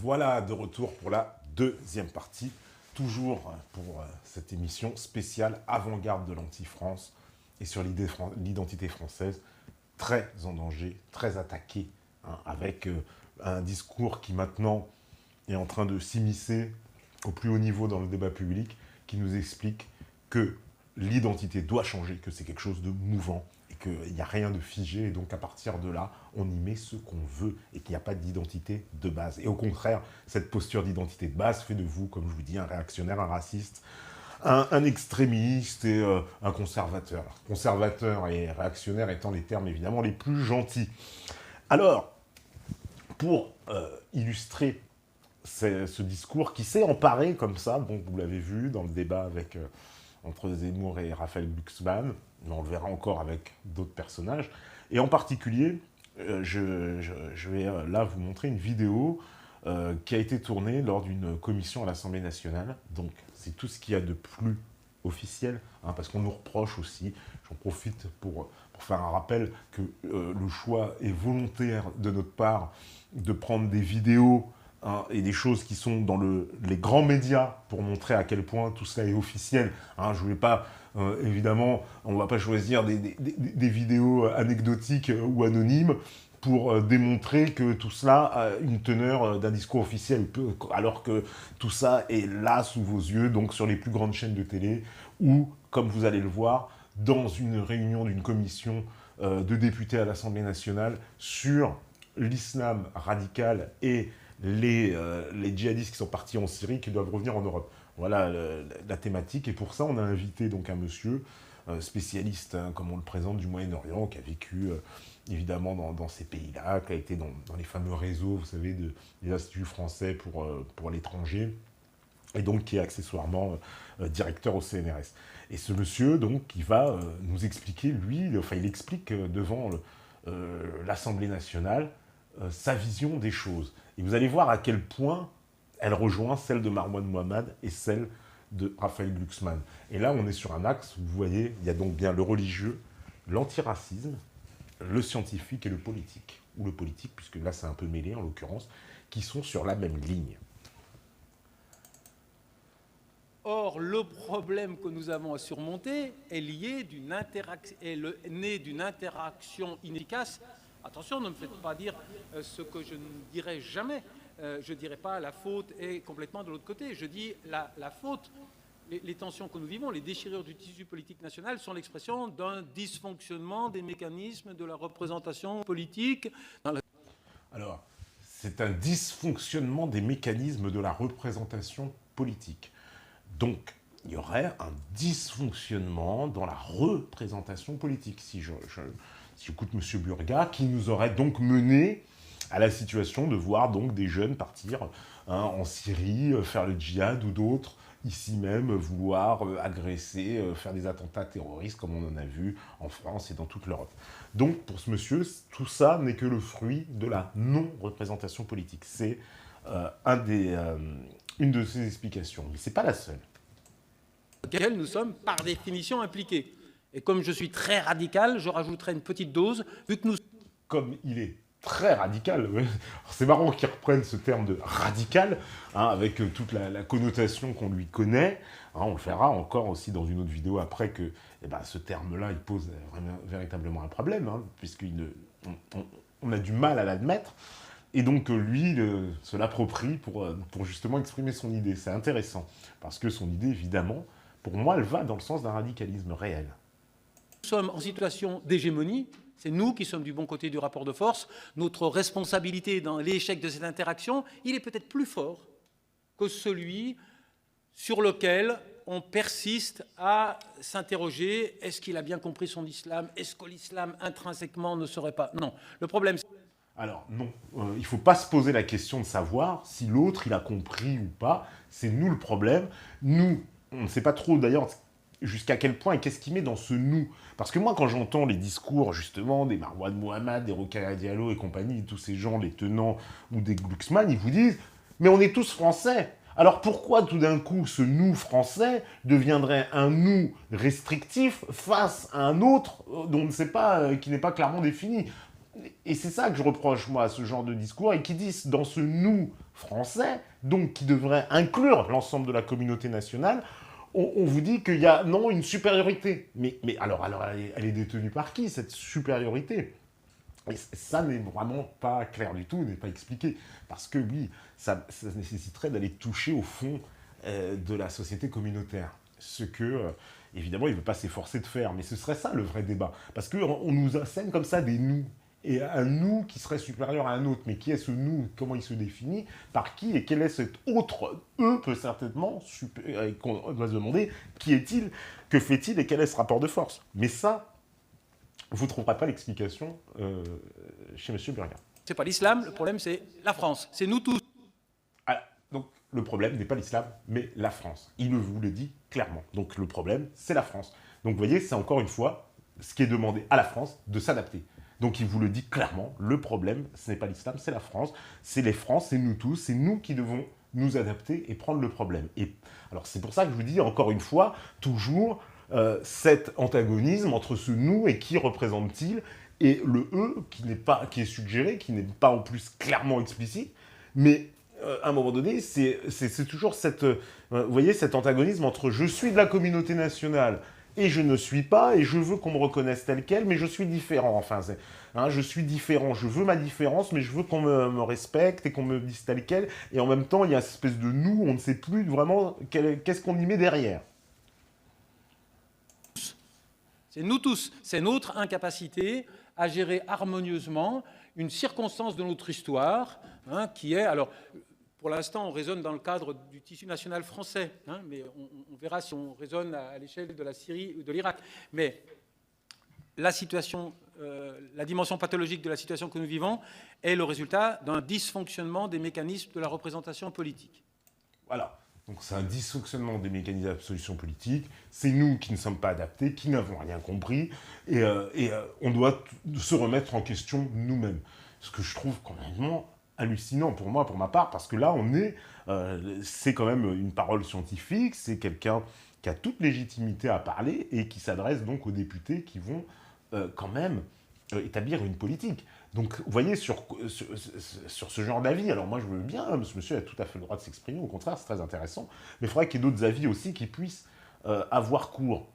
Voilà, de retour pour la deuxième partie, toujours pour cette émission spéciale avant-garde de l'anti-France et sur l'identité française, très en danger, très attaquée, hein, avec un discours qui maintenant est en train de s'immiscer au plus haut niveau dans le débat public, qui nous explique que l'identité doit changer, que c'est quelque chose de mouvant, et qu'il n'y a rien de figé, et donc à partir de là, on y met ce qu'on veut, et qu'il n'y a pas d'identité de base. Et au contraire, cette posture d'identité de base fait de vous, comme je vous dis, un réactionnaire, un raciste, un extrémiste et un conservateur. Conservateur et réactionnaire étant les termes évidemment les plus gentils. Alors, pour illustrer ce discours qui s'est emparé comme ça, donc vous l'avez vu dans le débat avec, entre Zemmour et Raphaël Glucksmann, mais on le verra encore avec d'autres personnages, et en particulier, je vais là vous montrer une vidéo qui a été tournée lors d'une commission à l'Assemblée nationale, donc c'est tout ce qu'il y a de plus officiel, hein, parce qu'on nous reproche aussi, j'en profite pour faire un rappel, que le choix est volontaire de notre part de prendre des vidéos hein, et des choses qui sont dans les grands médias pour montrer à quel point tout cela est officiel. Hein, je ne voulais pas, évidemment, on ne va pas choisir des vidéos anecdotiques ou anonymes pour démontrer que tout cela a une teneur d'un discours officiel, alors que tout ça est là sous vos yeux, donc sur les plus grandes chaînes de télé, ou, comme vous allez le voir, dans une réunion d'une commission de députés à l'Assemblée nationale sur l'islam radical et les djihadistes qui sont partis en Syrie, qui doivent revenir en Europe. Voilà la thématique, et pour ça, on a invité donc un monsieur spécialiste, hein, comme on le présente, du Moyen-Orient, qui a vécu évidemment dans ces pays-là, qui a été dans les fameux réseaux, vous savez, des instituts français pour l'étranger, et donc qui est accessoirement directeur au CNRS. Et ce monsieur, donc, qui va nous expliquer, lui, enfin, il explique devant l'Assemblée nationale sa vision des choses. Et vous allez voir à quel point elle rejoint celle de Marwan Mohammad et celle de Raphaël Glucksmann. Et là, on est sur un axe où vous voyez, il y a donc bien le religieux, l'antiracisme, le scientifique et le politique. Ou le politique, puisque là, c'est un peu mêlé, en l'occurrence, qui sont sur la même ligne. Or, le problème que nous avons à surmonter est lié né d'une interaction inefficace. Attention, ne me faites pas dire ce que je ne dirai jamais. Je ne dirai pas la faute est complètement de l'autre côté. Je dis la faute, les tensions que nous vivons, les déchirures du tissu politique national sont l'expression d'un dysfonctionnement des mécanismes de la représentation politique. Alors, c'est un dysfonctionnement des mécanismes de la représentation politique. Donc, il y aurait un dysfonctionnement dans la représentation politique, si j'écoute M. Burga, qui nous aurait donc mené à la situation de voir donc des jeunes partir hein, en Syrie, faire le djihad, ou d'autres, ici même, vouloir agresser, faire des attentats terroristes, comme on en a vu en France et dans toute l'Europe. Donc, pour ce monsieur, tout ça n'est que le fruit de la non-représentation politique. C'est une de ses explications, mais ce n'est pas la seule. Auquel nous sommes par définition impliqués. Et comme je suis très radical, je rajouterai une petite dose, vu que nous... Comme il est très radical, c'est marrant qu'il reprenne ce terme de radical, hein, avec toute la connotation qu'on lui connaît. Hein, on le verra encore aussi dans une autre vidéo après que eh ben, ce terme-là, il pose véritablement un problème, hein, puisqu'on a du mal à l'admettre. Et donc, lui, se l'approprie pour justement exprimer son idée. C'est intéressant, parce que son idée, évidemment, pour moi, elle va dans le sens d'un radicalisme réel. Nous sommes en situation d'hégémonie, c'est nous qui sommes du bon côté du rapport de force. Notre responsabilité dans l'échec de cette interaction, il est peut-être plus fort que celui sur lequel on persiste à s'interroger, est-ce qu'il a bien compris son islam? Est-ce que l'islam intrinsèquement ne serait pas... Non, le problème... Alors non, il ne faut pas se poser la question de savoir si l'autre il a compris ou pas, c'est nous le problème. Nous, on ne sait pas trop d'ailleurs jusqu'à quel point et qu'est-ce qu'il met dans ce nous. Parce que moi quand j'entends les discours justement des Marwan Mohammad, des Rokhaya Diallo et compagnie, tous ces gens, les tenants ou des Glucksmann, ils vous disent « mais on est tous français ». Alors pourquoi tout d'un coup ce nous français deviendrait un nous restrictif face à un autre dont on ne sait pas, qui n'est pas clairement défini? Et c'est ça que je reproche, moi, à ce genre de discours, et qui disent, dans ce nous français, donc qui devrait inclure l'ensemble de la communauté nationale, on vous dit qu'il y a, non, une supériorité. Mais alors elle est détenue par qui, cette supériorité? Et ça n'est vraiment pas clair du tout, n'est pas expliqué. Parce que oui, ça nécessiterait d'aller toucher au fond de la société communautaire. Ce que, évidemment, il ne veut pas s'efforcer de faire. Mais ce serait ça le vrai débat. Parce qu'on nous assène comme ça des nous. Et un nous qui serait supérieur à un autre. Mais qui est ce nous? Comment il se définit? Par qui? Et quel est cet autre eux peut certainement, qu'on doit se demander, qui est-il? Que fait-il? Et quel est ce rapport de force? Mais ça, vous ne trouverez pas l'explication chez M. Burga. C'est pas l'islam, le problème c'est la France, c'est nous tous. Ah, donc le problème n'est pas l'islam, mais la France. Il vous le dit clairement. Donc le problème, c'est la France. Donc vous voyez, c'est encore une fois ce qui est demandé à la France de s'adapter. Donc il vous le dit clairement, le problème, ce n'est pas l'islam, c'est la France. C'est les France, c'est nous tous, c'est nous qui devons nous adapter et prendre le problème. Et alors c'est pour ça que je vous dis encore une fois, toujours cet antagonisme entre ce nous et qui représente-t-il, et le eux qui est suggéré, qui n'est pas en plus clairement explicite, mais à un moment donné, c'est toujours vous voyez, cet antagonisme entre je suis de la communauté nationale et je ne suis pas, et je veux qu'on me reconnaisse tel quel, mais je suis différent. Enfin, je suis différent, je veux ma différence, mais je veux qu'on me respecte et qu'on me dise tel quel, et en même temps, il y a cette espèce de nous, on ne sait plus vraiment qu'est-ce qu'on y met derrière. C'est nous tous, c'est notre incapacité à gérer harmonieusement une circonstance de notre histoire, qui est, alors, pour l'instant, on raisonne dans le cadre du tissu national français, mais on verra si on raisonne à l'échelle de la Syrie ou de l'Irak. Mais la situation, la dimension pathologique de la situation que nous vivons est le résultat d'un dysfonctionnement des mécanismes de la représentation politique. Voilà. Donc c'est un dysfonctionnement des mécanismes de solution politique, c'est nous qui ne sommes pas adaptés, qui n'avons rien compris, et on doit se remettre en question nous-mêmes. Ce que je trouve complètement hallucinant pour moi, pour ma part, parce que là, c'est quand même une parole scientifique, c'est quelqu'un qui a toute légitimité à parler, et qui s'adresse donc aux députés qui vont quand même établir une politique. Donc, vous voyez, sur ce genre d'avis, alors moi je veux bien, ce monsieur a tout à fait le droit de s'exprimer, au contraire, c'est très intéressant, mais il faudrait qu'il y ait d'autres avis aussi qui puissent avoir cours.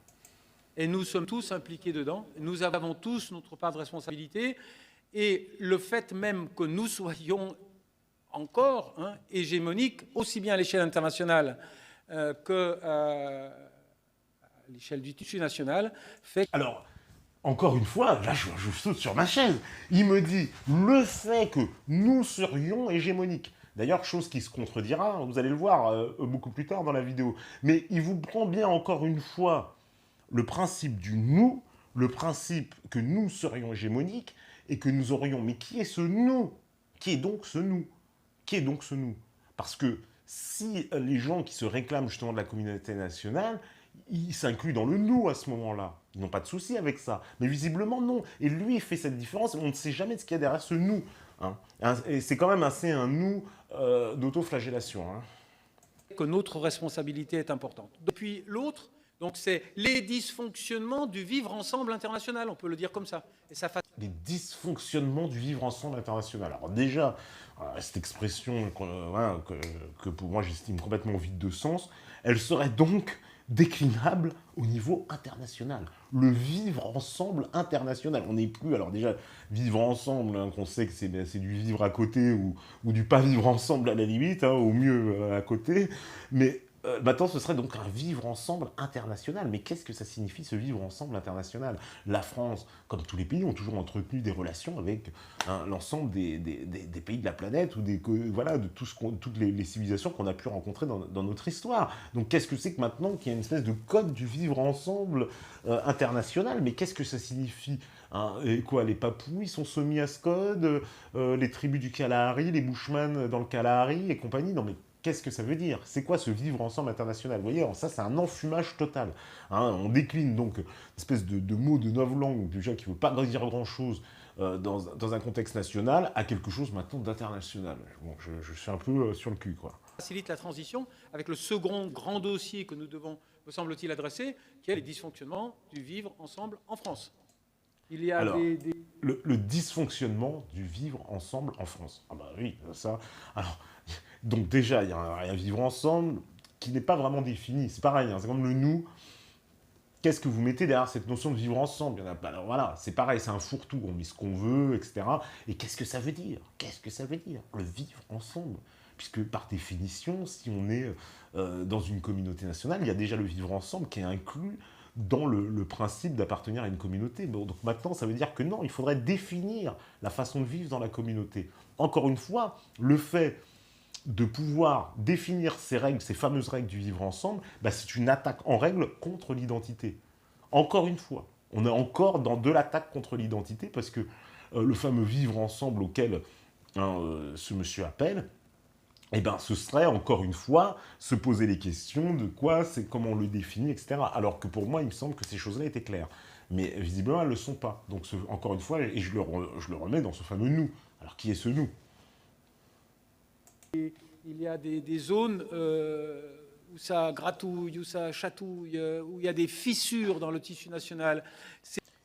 Et nous sommes tous impliqués dedans, nous avons tous notre part de responsabilité, et le fait même que nous soyons encore hégémoniques, aussi bien à l'échelle internationale qu'à l'échelle du tissu national, fait... Alors, encore une fois, là, je saute sur ma chaise. Il me dit le fait que nous serions hégémoniques. D'ailleurs, chose qui se contredira, vous allez le voir beaucoup plus tard dans la vidéo. Mais il vous prend bien encore une fois le principe du nous, le principe que nous serions hégémoniques et que nous aurions... Mais qui est ce nous? Qui est donc ce nous? Qui est donc ce nous? Parce que si les gens qui se réclament justement de la communauté nationale, ils s'incluent dans le nous à ce moment-là. Ils n'ont pas de souci avec ça. Mais visiblement, non. Et lui, il fait cette différence. On ne sait jamais ce qu'il y a derrière ce nous. Et c'est quand même assez un nous d'autoflagellation. Que notre responsabilité est importante. Depuis l'autre, donc c'est les dysfonctionnements du vivre ensemble international, on peut le dire comme ça. Et ça les dysfonctionnements du vivre ensemble international. Alors déjà, cette expression que pour moi j'estime complètement vide de sens, elle serait donc déclinable au niveau international. Le vivre ensemble international. On n'est plus, alors déjà, vivre ensemble, qu'on sait que c'est du vivre à côté ou du pas vivre ensemble à la limite, au mieux à côté, mais maintenant ce serait donc un vivre ensemble international. Mais qu'est-ce que ça signifie ce vivre ensemble international? La France, comme tous les pays, ont toujours entretenu des relations avec l'ensemble des pays de la planète ou de toutes les civilisations qu'on a pu rencontrer dans notre histoire. Donc qu'est-ce que c'est que maintenant qu'il y a une espèce de code du vivre ensemble international? Mais qu'est-ce que ça signifie? Et quoi, les Papous, ils sont soumis à ce code, les tribus du Kalahari, les Bushman dans le Kalahari et compagnie? Non mais qu'est-ce que ça veut dire? C'est quoi ce vivre ensemble international? Vous voyez, alors ça, c'est un enfumage total. On décline donc une espèce de mot de novlangue, déjà qui ne veut pas dire grand-chose dans un contexte national, à quelque chose maintenant d'international. Bon, je suis un peu sur le cul, quoi. Facilite la transition avec le second grand dossier que nous devons, me semble-t-il, adresser, qui est les dysfonctionnements du vivre ensemble en France. Il y a Alors, le dysfonctionnement du vivre ensemble en France. Ah bah oui, ça. Alors, donc déjà, il y a un vivre ensemble qui n'est pas vraiment défini. C'est pareil, hein, c'est comme le nous. Qu'est-ce que vous mettez derrière cette notion de vivre ensemble? Il y en a pas. Alors voilà, c'est pareil, c'est un fourre-tout. On met ce qu'on veut, etc. Et qu'est-ce que ça veut dire? Qu'est-ce que ça veut dire? Le vivre ensemble. Puisque par définition, si on est dans une communauté nationale, il y a déjà le vivre ensemble qui est inclus dans le principe d'appartenir à une communauté. Bon, donc maintenant, ça veut dire que non, il faudrait définir la façon de vivre dans la communauté. Encore une fois, le fait de pouvoir définir ces règles, ces fameuses règles du vivre ensemble, bah, c'est une attaque en règle contre l'identité. Encore une fois, on est encore dans de l'attaque contre l'identité parce que le fameux vivre ensemble auquel ce monsieur appelle, eh ben, ce serait, encore une fois, se poser les questions de quoi, c'est comment on le définit, etc. Alors que pour moi, il me semble que ces choses-là étaient claires. Mais visiblement, elles ne le sont pas. Donc, encore une fois, et je le remets dans ce fameux nous. Alors, qui est ce nous? Il y a des zones où ça gratouille, où ça chatouille, où il y a des fissures dans le tissu national.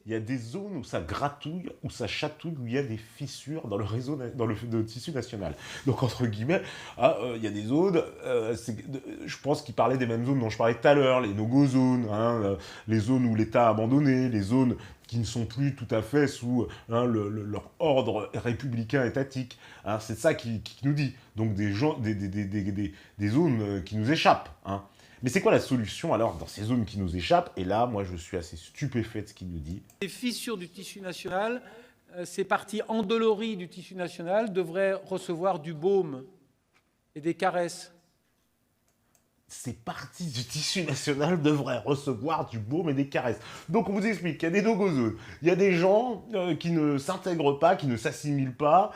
Il y a des zones où ça gratouille, où ça chatouille, où il y a des fissures dans le réseau, dans le tissu national. Donc, entre guillemets, il y a des zones, je pense qu'il parlait des mêmes zones dont je parlais tout à l'heure, les no-go zones, hein, les zones où l'État a abandonné, les zones qui ne sont plus tout à fait sous leur ordre républicain étatique. Hein, c'est ça qui nous dit. Donc, des zones qui nous échappent. Hein. Mais c'est quoi la solution alors dans ces zones qui nous échappent? Et là, moi, je suis assez stupéfait de ce qu'il nous dit. Les fissures du tissu national, ces parties endolories du tissu national devraient recevoir du baume et des caresses. Ces parties du tissu national devraient recevoir du baume et des caresses. Donc on vous explique qu'il y a des no-go zones, il y a des gens qui ne s'intègrent pas, qui ne s'assimilent pas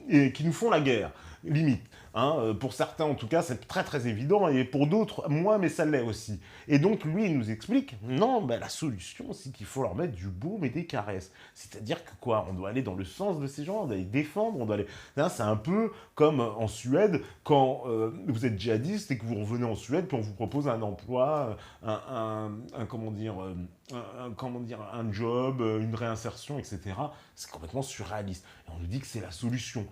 et qui nous font la guerre, limite. Hein, pour certains, en tout cas, c'est très très évident, et pour d'autres, moins, mais ça l'est aussi. Et donc, lui, il nous explique, non, ben, la solution, c'est qu'il faut leur mettre du baume et des caresses. C'est-à-dire que quoi? On doit aller dans le sens de ces gens, on doit les défendre, on doit aller... C'est un peu comme en Suède, quand vous êtes djihadiste et que vous revenez en Suède, puis on vous propose un emploi, comment dire, un job, une réinsertion, etc. C'est complètement surréaliste. Et on nous dit que c'est la solution.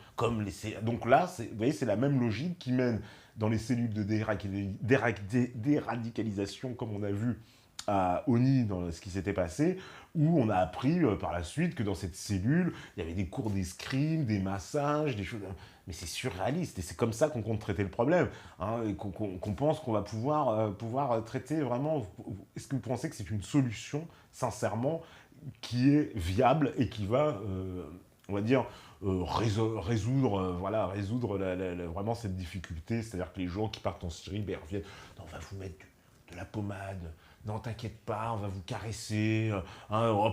Donc là, vous voyez, c'est la même logique qui mène dans les cellules de déradicalisation, comme on a vu à Oni dans ce qui s'était passé, où on a appris par la suite que dans cette cellule, il y avait des cours d'escrime, des massages, des choses... Mais c'est surréaliste, et c'est comme ça qu'on compte traiter le problème, hein, et qu'on pense qu'on va pouvoir traiter vraiment... Est-ce que vous pensez que c'est une solution, sincèrement, qui est viable et qui va, on va dire, résoudre vraiment cette difficulté? C'est-à-dire que les gens qui partent en Syrie, ben, ils reviennent, non, on va vous mettre de la pommade, non, t'inquiète pas, on va vous caresser,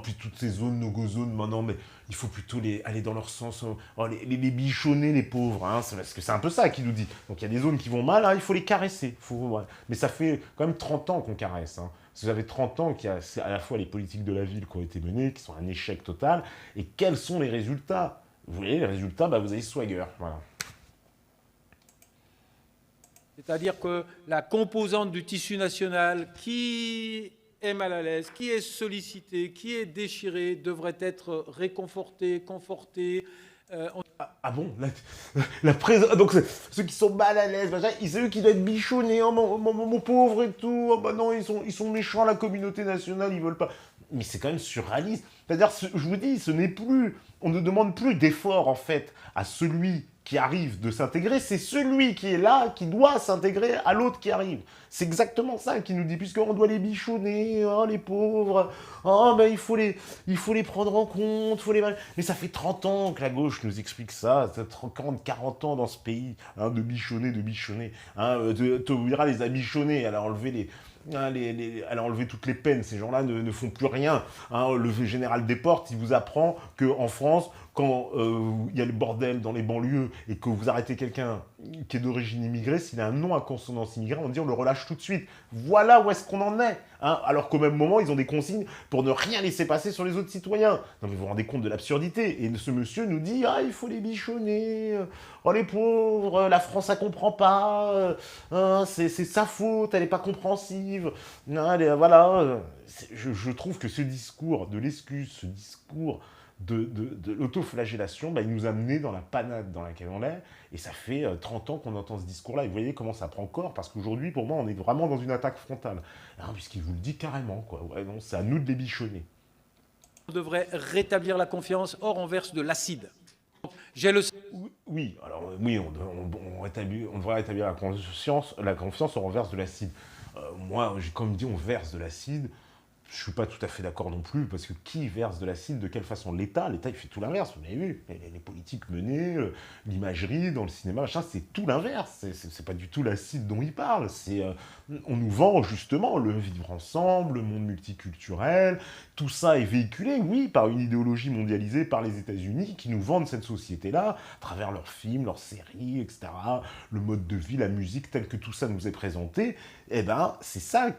puis toutes ces zones, no-go zones, maintenant, mais il faut plutôt aller dans leur sens, les bichonner, les pauvres, hein, parce que c'est un peu ça qu'il nous dit. Donc il y a des zones qui vont mal, hein, il faut les caresser. Ouais. Mais ça fait quand même 30 ans qu'on caresse. Hein. Ça fait 30 ans qu'il y a à la fois les politiques de la ville qui ont été menées, qui sont un échec total, et quels sont les résultats? Vous voyez, les résultats, bah, vous avez Swagger, voilà. C'est-à-dire que la composante du tissu national qui est mal à l'aise, qui est sollicitée, qui est déchirée, devrait être réconfortée, confortée. Bon, donc ceux qui sont mal à l'aise, c'est eux qui doivent être bichonnés, oh, mon pauvre et tout, oh, bah non, ils sont méchants, la communauté nationale, ils veulent pas. Mais c'est quand même surréaliste. C'est-à-dire, je vous dis, on ne demande plus d'effort, en fait, à celui qui arrive de s'intégrer, c'est celui qui est là, qui doit s'intégrer à l'autre qui arrive. C'est exactement ça qu'il nous dit, puisqu'on doit les bichonner, oh, les pauvres, oh, ben, il faut les prendre en compte, Mais ça fait 30 ans que la gauche nous explique ça, 30, 40 ans dans ce pays, hein, de bichonner. Hein, Taubira les a bichonnés, elle a enlevé elle a enlevé toutes les peines. Ces gens-là ne font plus rien. Hein, le général Desportes, il vous apprend qu'en France, quand il y a le bordel dans les banlieues et que vous arrêtez quelqu'un qui est d'origine immigrée, s'il a un nom à consonance immigrée, on dit on le relâche tout de suite. Voilà où est-ce qu'on en est. Hein, alors qu'au même moment, ils ont des consignes pour ne rien laisser passer sur les autres citoyens. Non mais vous vous rendez compte de l'absurdité. Et ce monsieur nous dit, ah, il faut les bichonner, oh les pauvres, la France, elle comprend pas, c'est sa faute, elle n'est pas compréhensive. Non, voilà. Je trouve que ce discours de l'excuse, ce discours de l'autoflagellation, bah, il nous a menés dans la panade dans laquelle on est, et ça fait 30 ans qu'on entend ce discours-là, et vous voyez comment ça prend corps, parce qu'aujourd'hui, pour moi, on est vraiment dans une attaque frontale, hein, puisqu'il vous le dit carrément, quoi. Ouais, non, c'est à nous de les bichonner. On devrait rétablir la confiance, or on verse de l'acide. J'ai le... Oui, alors oui, on devrait rétablir la confiance, on verse de l'acide. Moi, comme dit, on verse de l'acide. Je ne suis pas tout à fait d'accord non plus, parce que qui verse de l'acide, de quelle façon? L'État, il fait tout l'inverse, vous l'avez vu. Les politiques menées, l'imagerie, dans le cinéma, machin, c'est tout l'inverse. C'est pas du tout l'acide dont il parle. On nous vend justement le vivre ensemble, le monde multiculturel. Tout ça est véhiculé, oui, par une idéologie mondialisée, par les États-Unis, qui nous vendent cette société-là, à travers leurs films, leurs séries, etc. Le mode de vie, la musique, tel que tout ça nous est présenté. Eh ben, c'est ça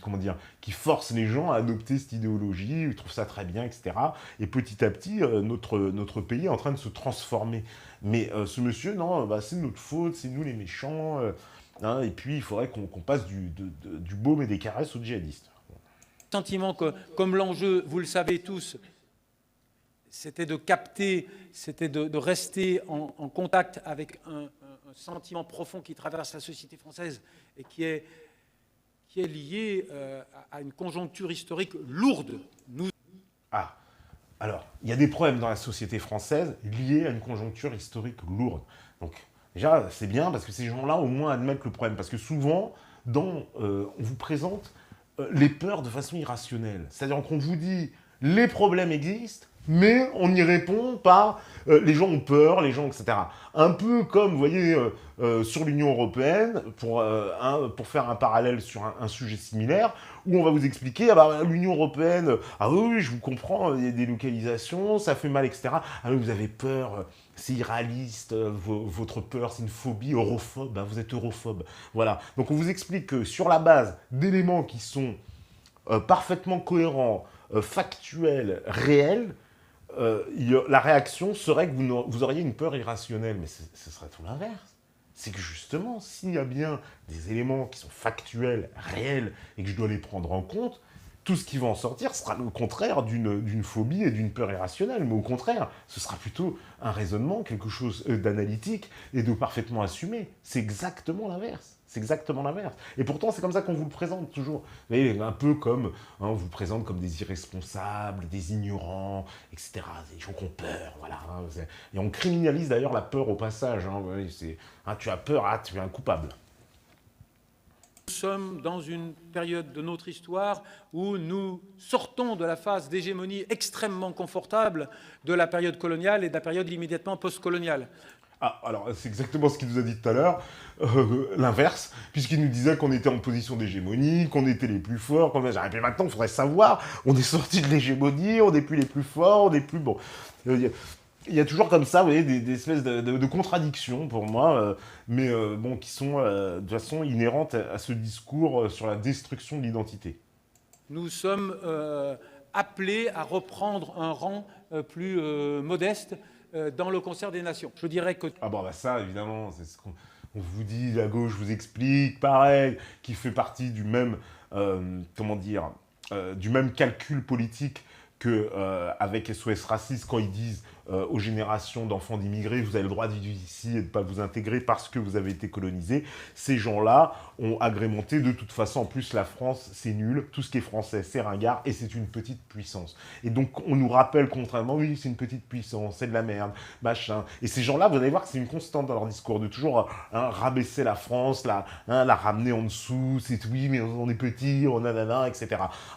comment dire, qui force les gens à adopter cette idéologie, ils trouvent ça très bien, etc. Et petit à petit, notre pays est en train de se transformer. Mais ce monsieur, non, bah, c'est notre faute, c'est nous les méchants, hein, et puis il faudrait qu'on passe du baume et des caresses aux djihadistes. Sentiment que, comme l'enjeu, vous le savez tous, c'était de capter, c'était de rester en contact avec un sentiment profond qui traverse la société française et qui est lié à une conjoncture historique lourde. Ah, alors, il y a des problèmes dans la société française liés à une conjoncture historique lourde. Donc, déjà, c'est bien parce que ces gens-là, au moins, admettent le problème. Parce que souvent, on vous présente les peurs de façon irrationnelle. C'est-à-dire qu'on vous dit, les problèmes existent, mais on y répond par les gens ont peur, les gens, etc. Un peu comme, vous voyez, sur l'Union européenne, pour faire un parallèle sur un sujet similaire, où on va vous expliquer, ah bah, l'Union européenne, ah oui, je vous comprends, il y a des localisations, ça fait mal, etc. Ah oui, vous avez peur, c'est irréaliste, votre peur, c'est une phobie europhobe, hein, vous êtes europhobe. Voilà. Donc on vous explique que sur la base d'éléments qui sont parfaitement cohérents, factuels, réels, la réaction serait que vous auriez une peur irrationnelle. Mais ce serait tout l'inverse. C'est que justement, s'il y a bien des éléments qui sont factuels, réels, et que je dois les prendre en compte, tout ce qui va en sortir sera le contraire d'une phobie et d'une peur irrationnelle. Mais au contraire, ce sera plutôt un raisonnement, quelque chose d'analytique et de parfaitement assumé. C'est exactement l'inverse. C'est exactement l'inverse. Et pourtant, c'est comme ça qu'on vous le présente toujours. Vous voyez, un peu comme, hein, on vous présente comme des irresponsables, des ignorants, etc. Des gens qui ont peur, voilà. Hein, et on criminalise d'ailleurs la peur au passage. Hein, vous voyez, tu as peur, tu es un coupable. Nous sommes dans une période de notre histoire où nous sortons de la phase d'hégémonie extrêmement confortable de la période coloniale et de la période immédiatement post-coloniale. Ah, alors c'est exactement ce qu'il nous a dit tout à l'heure, l'inverse, puisqu'il nous disait qu'on était en position d'hégémonie, qu'on était les plus forts, et puis maintenant il faudrait savoir, on est sorti de l'hégémonie, on n'est plus les plus forts, on n'est plus... Bon, il y a toujours comme ça, vous voyez, des espèces de contradictions pour moi, mais bon, qui sont de toute façon inhérentes à ce discours sur la destruction de l'identité. Nous sommes appelés à reprendre un rang plus modeste dans le concert des nations. Je dirais que... Ah bon, bah ça, évidemment, c'est ce qu'on vous dit, la gauche vous explique, pareil, qui fait partie du même, du même calcul politique qu'avec SOS Racistes, quand ils disent aux générations d'enfants d'immigrés, vous avez le droit de vivre ici et de ne pas vous intégrer parce que vous avez été colonisés. Ces gens-là ont agrémenté, de toute façon, en plus, la France, c'est nul, tout ce qui est français, c'est ringard, et c'est une petite puissance. Et donc, on nous rappelle contrairement, oui, c'est une petite puissance, c'est de la merde, machin. Et ces gens-là, vous allez voir que c'est une constante dans leur discours, de toujours rabaisser la France, la ramener en dessous, c'est oui, mais on est petit, on nanana, etc.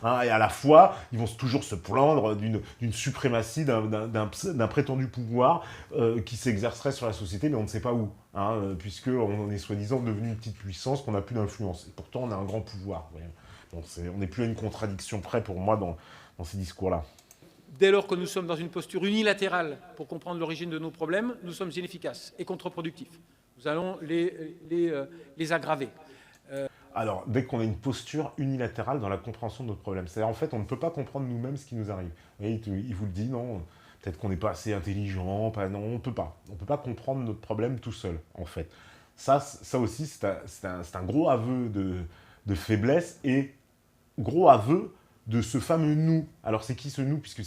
Et à la fois, ils vont toujours se plaindre d'une suprématie d'un prétendu pouvoir qui s'exercerait sur la société, mais on ne sait pas où, puisqu'on est soi-disant devenu une petite puissance qu'on n'a plus d'influence. Et pourtant, on a un grand pouvoir. Bon, on n'est plus à une contradiction près pour moi dans ces discours-là. dès lors que nous sommes dans une posture unilatérale pour comprendre l'origine de nos problèmes, nous sommes inefficaces et contre-productifs. Nous allons les aggraver. Alors, dès qu'on a une posture unilatérale dans la compréhension de notre problème, c'est-à-dire en fait, on ne peut pas comprendre nous-mêmes ce qui nous arrive. Et il vous le dit, non, peut-être qu'on n'est pas assez intelligent, non, on ne peut pas. On ne peut pas comprendre notre problème tout seul, en fait. Ça aussi, c'est un gros aveu de faiblesse et gros aveu de ce fameux nous. Alors, c'est qui ce nous? Puisque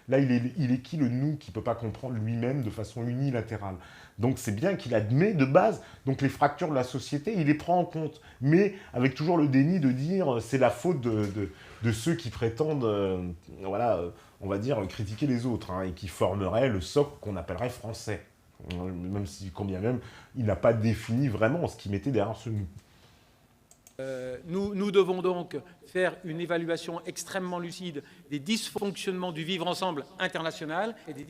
là, il est qui le nous qui ne peut pas comprendre lui-même de façon unilatérale? Donc, c'est bien qu'il admet de base, donc les fractures de la société, il les prend en compte. Mais avec toujours le déni de dire c'est la faute de ceux qui prétendent, voilà, on va dire, critiquer les autres, hein, et qui formeraient le socle qu'on appellerait français. Même si, combien même, il n'a pas défini vraiment ce qu'il mettait derrière ce nous. Nous devons donc faire une évaluation extrêmement lucide des dysfonctionnements du vivre ensemble international et des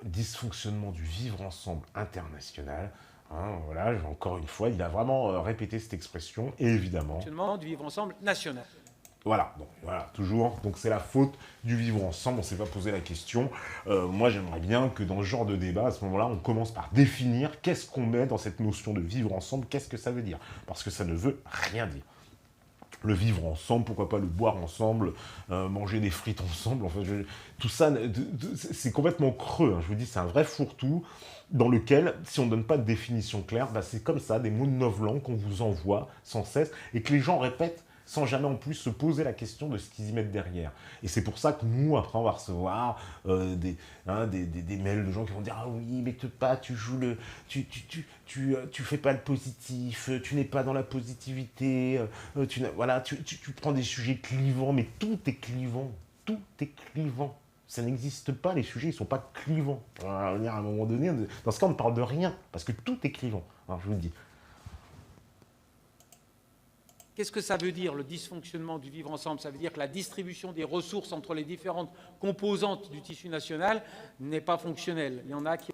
dysfonctionnement du vivre ensemble international. Hein, voilà, encore une fois, il a vraiment répété cette expression, et évidemment... Dysfonctionnement du vivre ensemble national. Voilà, donc voilà, toujours. Donc c'est la faute du vivre ensemble, on ne s'est pas posé la question. Moi, j'aimerais bien que dans ce genre de débat, à ce moment-là, on commence par définir qu'est-ce qu'on met dans cette notion de vivre ensemble, qu'est-ce que ça veut dire. Parce que ça ne veut rien dire. Le vivre ensemble, pourquoi pas le boire ensemble, manger des frites ensemble, enfin, tout ça, c'est complètement creux. Hein, je vous dis, c'est un vrai fourre-tout dans lequel, si on ne donne pas de définition claire, bah, c'est comme ça, des mots de novlangue qu'on vous envoie sans cesse et que les gens répètent sans jamais en plus se poser la question de ce qu'ils y mettent derrière. Et c'est pour ça que nous, après, on va recevoir des mails de gens qui vont dire « Ah oui, mais tu joues le... Tu fais pas le positif, tu n'es pas dans la positivité, voilà, tu prends des sujets clivants, mais tout est clivant, tout est clivant. Ça n'existe pas, les sujets, ils ne sont pas clivants. À un moment donné, dans ce cas, on ne parle de rien, parce que tout est clivant, alors, je vous le dis. Qu'est-ce que ça veut dire, le dysfonctionnement du vivre ensemble? Ça veut dire que la distribution des ressources entre les différentes composantes du tissu national n'est pas fonctionnelle. Il y en a qui...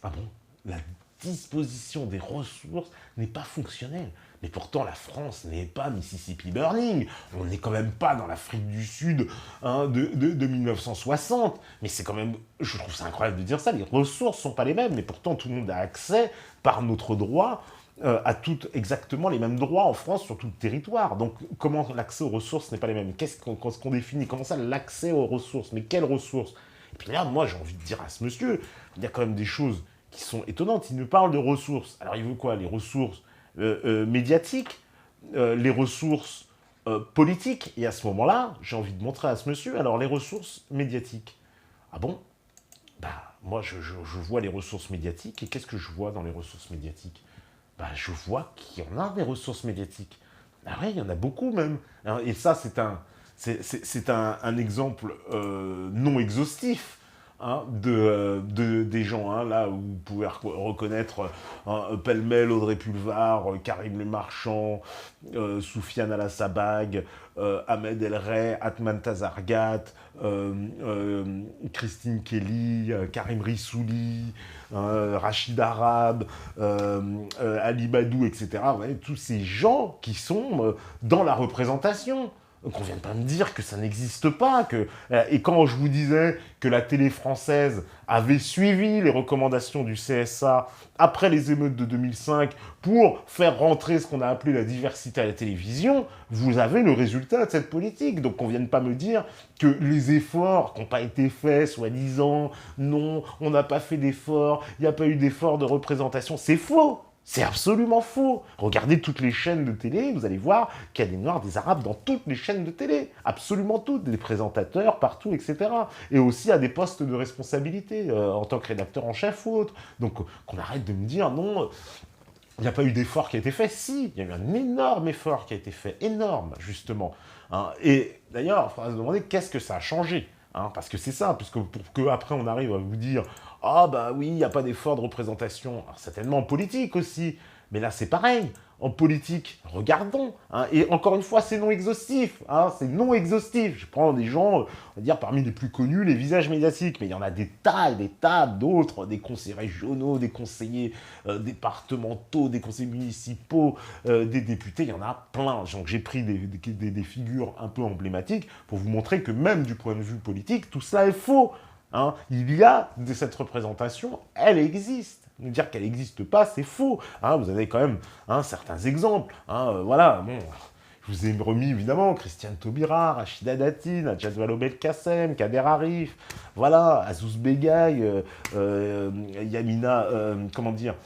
Ah bon? La disposition des ressources n'est pas fonctionnelle. Mais pourtant, la France n'est pas Mississippi Burning. On n'est quand même pas dans l'Afrique du Sud, hein, de 1960. Mais c'est quand même... Je trouve ça incroyable de dire ça. Les ressources ne sont pas les mêmes. Mais pourtant, tout le monde a accès, par notre droit, à toutes exactement les mêmes droits en France sur tout le territoire. Donc, comment l'accès aux ressources n'est pas les mêmes? Qu'est-ce qu'on définit? Comment ça, l'accès aux ressources? Mais quelles ressources? Et puis là, moi, j'ai envie de dire à ce monsieur, il y a quand même des choses qui sont étonnantes. Il nous parle de ressources. Alors, il veut quoi? Les ressources médiatiques, les ressources politiques. Et à ce moment-là, j'ai envie de montrer à ce monsieur, alors, les ressources médiatiques. Ah bon? Bah, moi, je vois les ressources médiatiques. Et qu'est-ce que je vois dans les ressources médiatiques? Bah, je vois qu'il y en a des ressources médiatiques. Ah ouais, il y en a beaucoup même. Et ça, c'est un exemple non exhaustif, hein, des gens, hein, là où vous pouvez reconnaître pêle-mêle Audrey Pulvar, Karim Le Marchand, Soufiane Alassabag, Ahmed El Rey, Atman Tazargat, Christine Kelly, Karim Rissouli, Rachid Arabe, Ali Badou, etc. Vous voyez, tous ces gens qui sont dans la représentation. Qu'on ne vienne pas me dire que ça n'existe pas. Et quand je vous disais que la télé française avait suivi les recommandations du CSA après les émeutes de 2005 pour faire rentrer ce qu'on a appelé la diversité à la télévision, vous avez le résultat de cette politique. Donc qu'on ne vienne pas me dire que les efforts qui n'ont pas été faits, soi-disant, non, on n'a pas fait d'efforts, il n'y a pas eu d'efforts de représentation, c'est faux. C'est absolument faux. Regardez toutes les chaînes de télé, vous allez voir qu'il y a des Noirs, des Arabes dans toutes les chaînes de télé. Absolument toutes. Des présentateurs partout, etc. Et aussi à des postes de responsabilité, en tant que rédacteur en chef ou autre. Donc qu'on arrête de me dire non, il n'y a pas eu d'effort qui a été fait. Si, il y a eu un énorme effort qui a été fait. Énorme, justement. Hein. Et d'ailleurs, il faudra se demander qu'est-ce que ça a changé. Hein, parce que c'est ça, puisque pour qu'après on arrive à vous dire « Ah bah oui, il n'y a pas d'effort de représentation », alors certainement en politique aussi, Mais là, c'est pareil. En politique, regardons. Hein, et encore une fois, c'est non exhaustif. Hein, c'est non exhaustif. Je prends des gens, on va dire, parmi les plus connus, les visages médiatiques. Mais il y en a des tas et des tas d'autres. Des conseillers régionaux, des conseillers départementaux, des conseillers municipaux, des députés. Il y en a plein. Donc, j'ai pris des figures un peu emblématiques pour vous montrer que même du point de vue politique, tout cela est faux. Hein, il y a de cette représentation, elle existe. Nous dire qu'elle n'existe pas, c'est faux. Hein, vous avez quand même certains exemples. Hein, voilà, bon, je vous ai remis évidemment Christiane Taubira, Rachida Dati, Nadja Belkacem, Kader Arif, voilà, Azouz Begay, Yamina, comment dire,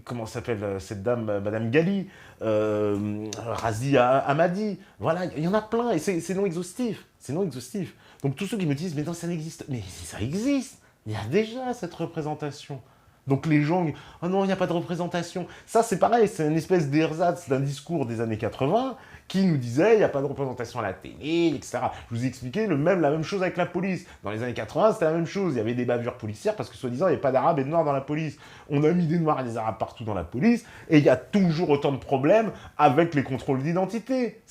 comment s'appelle cette dame, Madame Gali, Razia Hamadi, voilà, il y en a plein, et c'est non exhaustif, c'est non exhaustif. Donc tous ceux qui me disent, mais non, ça n'existe, mais ça existe, il y a déjà cette représentation. Donc les gens, oh non, il n'y a pas de représentation. Ça, c'est pareil, c'est une espèce d'ersatz d'un discours des années 80 qui nous disait, il n'y a pas de représentation à la télé, etc. Je vous ai expliqué la même chose avec la police. Dans les années 80, c'était la même chose. Il y avait des bavures policières parce que, soi-disant, il n'y avait pas d'arabes et de noirs dans la police. On a mis des noirs et des arabes partout dans la police et il y a toujours autant de problèmes avec les contrôles d'identité.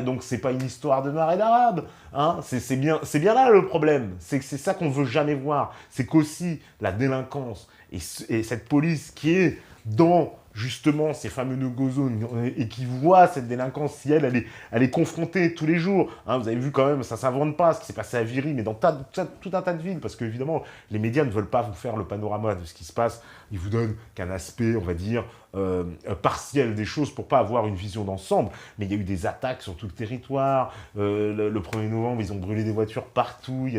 Donc, c'est pas une histoire de noirs et d'arabes. Hein, c'est bien là le problème. C'est ça qu'on veut jamais voir. C'est qu'aussi la délinquance et cette police qui est dans justement ces fameux no-go zones et qui voit cette délinquance, si elle est confrontée tous les jours. Hein, vous avez vu quand même, ça ne s'invente pas ce qui s'est passé à Viry, mais dans tout un tas de villes, parce qu'évidemment, les médias ne veulent pas vous faire le panorama de ce qui se passe. Ils vous donnent qu'un aspect, on va dire, partiel des choses pour pas avoir une vision d'ensemble. Mais il y a eu des attaques sur tout le territoire. Le 1er novembre, ils ont brûlé des voitures partout. Il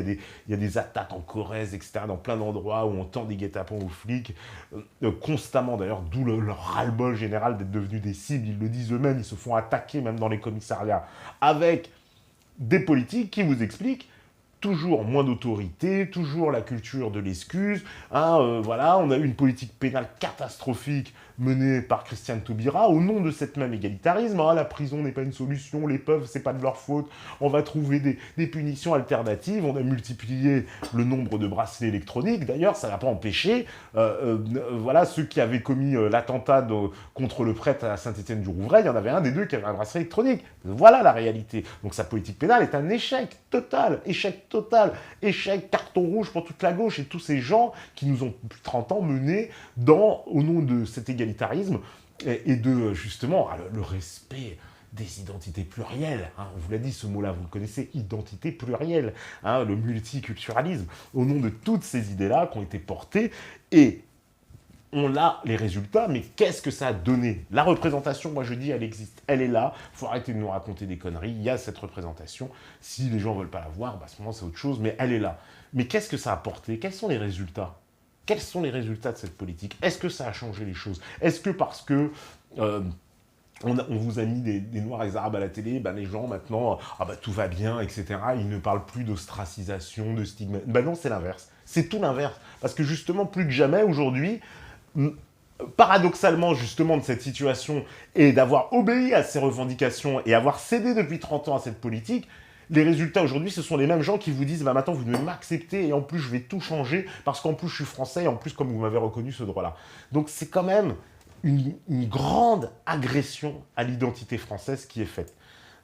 y a des attaques en Corrèze, etc., dans plein d'endroits où on tend des guet-apens aux flics. Constamment, d'ailleurs, d'où leur ras-le-bol général d'être devenus des cibles. Ils le disent eux-mêmes, ils se font attaquer même dans les commissariats. Avec des politiques qui vous expliquent toujours moins d'autorité, toujours la culture de l'excuse. Hein, voilà, on a eu une politique pénale catastrophique menée par Christiane Taubira au nom de cette même égalitarisme. Hein, la prison n'est pas une solution, les pauvres, c'est pas de leur faute. On va trouver des punitions alternatives. On a multiplié le nombre de bracelets électroniques. D'ailleurs, ça n'a pas empêché voilà, ceux qui avaient commis l'attentat contre le prêtre à Saint-Étienne-du-Rouvray, il y en avait un des deux qui avait un bracelet électronique. Voilà la réalité. Donc sa politique pénale est un échec total, carton rouge pour toute la gauche et tous ces gens qui nous ont depuis 30 ans menés au nom de cet égalitarisme et de justement le respect des identités plurielles. Hein. On vous l'a dit, ce mot-là, vous le connaissez, identité plurielle, hein, le multiculturalisme, au nom de toutes ces idées-là qui ont été portées. Et on a les résultats, mais qu'est-ce que ça a donné? La représentation, moi je dis, elle existe, elle est là, il faut arrêter de nous raconter des conneries, il y a cette représentation, si les gens ne veulent pas la voir, à ce moment c'est autre chose, mais elle est là. Mais qu'est-ce que ça a apporté? Quels sont les résultats? Quels sont les résultats de cette politique? Est-ce que ça a changé les choses? Est-ce que parce que on vous a mis des noirs et des arabes à la télé, les gens maintenant, tout va bien, etc. Ils ne parlent plus d'ostracisation, de stigma. Non, c'est l'inverse. C'est tout l'inverse. Parce que justement, plus que jamais aujourd'hui, paradoxalement justement de cette situation et d'avoir obéi à ces revendications et avoir cédé depuis 30 ans à cette politique, les résultats aujourd'hui, ce sont les mêmes gens qui vous disent maintenant vous devez m'accepter et en plus je vais tout changer parce qu'en plus je suis français et en plus comme vous m'avez reconnu ce droit-là. Donc c'est quand même une grande agression à l'identité française qui est faite.